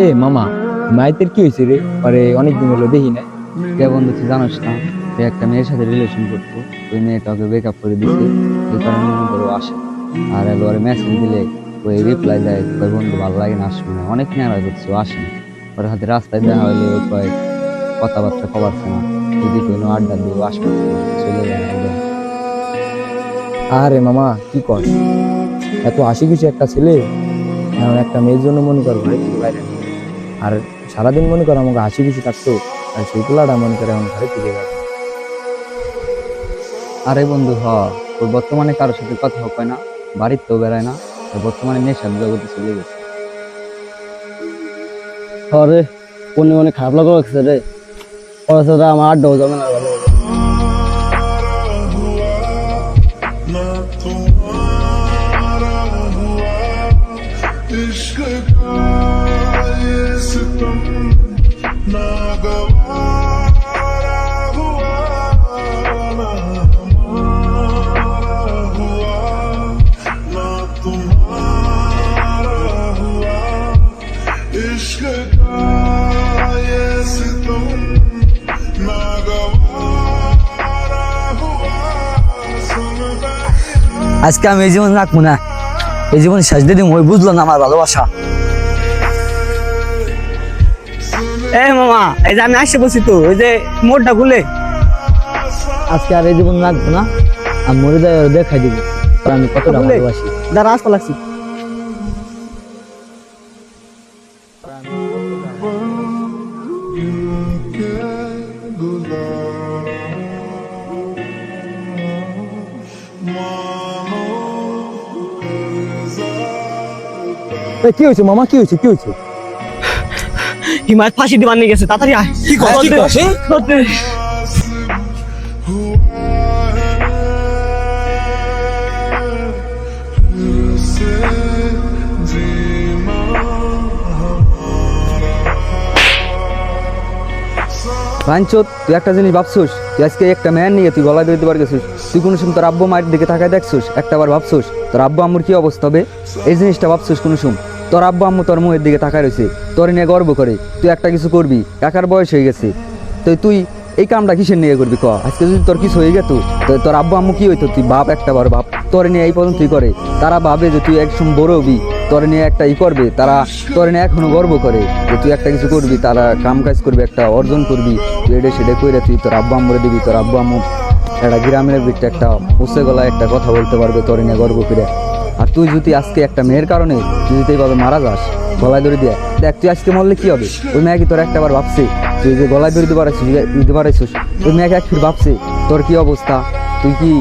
এ মামা, মাইতের কি হয়েছে রে? পরে অনেকদিন হলো দেখি না। কে বন্ধু তুই জানোস না, সে একটা মেয়ের সাথে রিলেশন করতো, ওই মেয়েটা ওকে ব্রেকআপ করে দিছে। এই কারণে মনে করো আসে না। আর এলো ওর মেসেজ দিলে ওই রিপ্লাই দেয়, কয় বন্ধু ভালো লাগে না, আসবে না। অনেক নেড়া করছে, ও আসে না। ওর হাতে রাস্তায় দেখা হইলে ও কয় কথাবার্তা কবারছে না, যদি কোনো আড্ডা দিয়ে ও আসবে না, চলে যায় একদম। আরে মামা কি কর, এত হাসি খুশি একটা ছেলে এখন একটা মেয়ের জন্য মনে কর ঘরে থেকে বাইরে নেই। আর সারাদিন মনে কর আমাকে হাসি খুশি থাকতো, আর সেই পোলাটা মনে করে এখন ঘরে থেকে গেল। আরে বন্ধু ওর বর্তমানে কারোর সাথে কথা হয় না, বাড়িতেও বেড়ায় না, ওর বর্তমানে নেশার জগতে চলে গেছে। আরে মনে মনে খারাপ লাগছে রে, ওর সাথে আমার আড্ডাও যাবে না ভালো। আজকে আমি এই জীবন রাখবো না, এই জীবন শেষ দিয়ে দিন। ওই বুঝলো না আমার ভালোবাসা। এ মামা, এই যে আমি আসে বসি তো, ওই যে মোড়টা খুলে আজকে আর এই জীবন রাখবো না, আমি মরে যাই দেখাই দিব আমি কতটা ভালোবাসি। দাঁড়া আসতে লাগছি। কি হয়েছে মামা, কি হয়েছে, কি হয়েছে? হিমায়ত ফাঁসি দিবার নিয়ে গেছে, তাড়াতাড়ি আয়। কি করছিস? বাঞ্চত, তুই একটা জিনিস ভাবছোস, তুই আজকে একটা ম্যান নিয়ে তুই গলায় ধরতে পারছিস? তুই কোনো সময় তোর আব্বু মায়ের দিকে তাকায় দেখছোস? একটা বার ভাবছোস তোর আব্বু আম্মুর কি অবস্থা হবে? এই জিনিসটা ভাবছোস কোনো সময়? তোর আব্বু আম্মু তোর মুখের দিকে তাকায় রয়েছে, তোর নিয়ে গর্ব করে, তুই একটা কিছু করবি, কাকার বয়স হয়ে গেছে, তো তুই এই কামটা কিসের নিয়ে করবি? আজকে যদি তোর কিছু হয়ে গেত, তো তোর আব্বু আম্মু কি হইতো? তুই বাপ, একটা বার বাপ, তোর নিয়ে এই পর্যন্তই করে। তারা ভাবে যে তুই একসময় বড় হবি, তোর নিয়ে একটা করবে, তারা তোর নিয়ে এখনো গর্ব করে যে তুই একটা কিছু করবি, তারা কাম কাজ করবি, একটা অর্জন করবি, তুই এটা সেটা করে তুই তোর আব্বু আম্মুরে দিবি। তোর আব্বু আম্মু একটা গ্রামের ভিতরে একটা উচ্চে গলায় একটা কথা বলতে পারবে তোর নিয়ে গর্ব করে। আর তুই যদি আজকে একটা মেয়ের কারণে তুই যদি এইভাবে মারা যাস গলায় দড়ি দিয়ে, দেখ তুই আজকে মরলে কি হবে? ওই মেয়ে কি তোর একটা বার ভাবছে? তুই যে গলায় দড়ি দিতে পারাইছিস, ওই মেয়েকে এক ফির ভাবছে তোর কি অবস্থা? তুই কি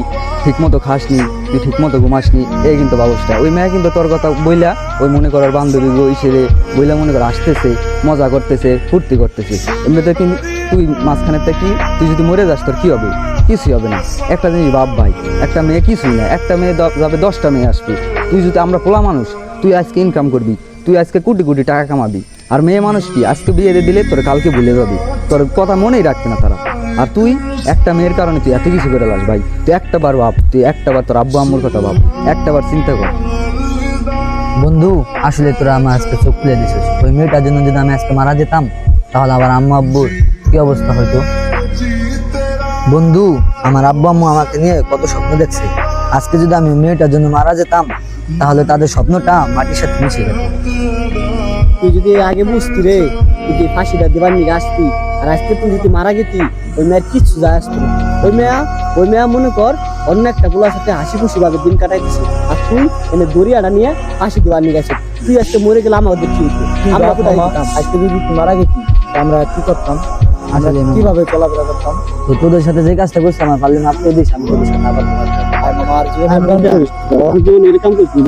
ঠিক মতো খাসনি, তুই ঠিক মতো ঘুমাসনি, এই কিন্তু ব্যবস্থা। ওই মেয়ে কিন্তু তোর কথা বইলা, ওই মনে করার বান্ধবী হিসেবে বইলা মনে কর আসতেছে, মজা করতেছে, ফুর্তি করতেছে। এমনিতে কিন্তু তুই মাঝখানে কি, তুই যদি মরে যাস তোর কি হবে? কিছুই হবে না। একটা জিনিস ভাব ভাই, একটা মেয়ে কিছুই না, একটা মেয়ে যাবে 10টা মেয়ে আসবে। তুই যদি, আমরা পোলা মানুষ, তুই আজকে ইনকাম করবি, তুই আজকে কোটি কোটি টাকা কামাবি, আর মেয়ে মানুষ কি আজকে বিয়ে দিয়ে দিলে তোর কালকে ভুলে যাবি, তোর কথা মনেই রাখবে না তারা। আর তুই একটা মেয়ের কারণে তুই এত কিছু করে লাস ভাই। তুই একটা বার ভাব, তুই একটা বার তোর আব্বু আম্মুর কথা ভাব, একটা বার চিন্তা কর। বন্ধু, আসলে তোরা আমার আজকে চোখ খুলে দিছিস। ওই মেয়েটার জন্য যদি আমি আজকে মারা যেতাম, তাহলে আবার আম্মু আব্বুর কি অবস্থা হইতো? বন্ধু, আমার আব্বু আম্মু আমাকে নিয়ে কত স্বপ্ন দেখছে। আজকে যদি আমি মেয়েটার জন্য মারা যেতাম, তাহলে তাদের স্বপ্নটা মাটির সাথে মিশে যেত। তুই যদি আগে বুঝতি রে, তুই যদি ফাঁসিটা দিবার নিয়ে আসতি, আর আজকে তুই যদি মারা গেতি, ওই মেয়ের কিচ্ছু যায় আসতো না। ওই মেয়া মনে কর অন্য একটা পোলার সাথে হাসি খুশি ভাবে দিন কাটাইতেছে, আর তুই এনে দড়িয়াটা নিয়ে ফাঁসি দিবার নিয়ে গেছে। তুই আজকে মরে গেলে আমাদের কি হইতো? আমরা কোথায় যেতাম? আজকে যদি তুই মারা গেতি, আমরা কি করতাম? আমরা কিভাবে চলাফেরা করতাম? তো তোদের সাথে যে কাজটা করছি, আমার পারলে মাফ করে দিস, আমি তোদের সাথে আবার আর জীবন এরকম করছি।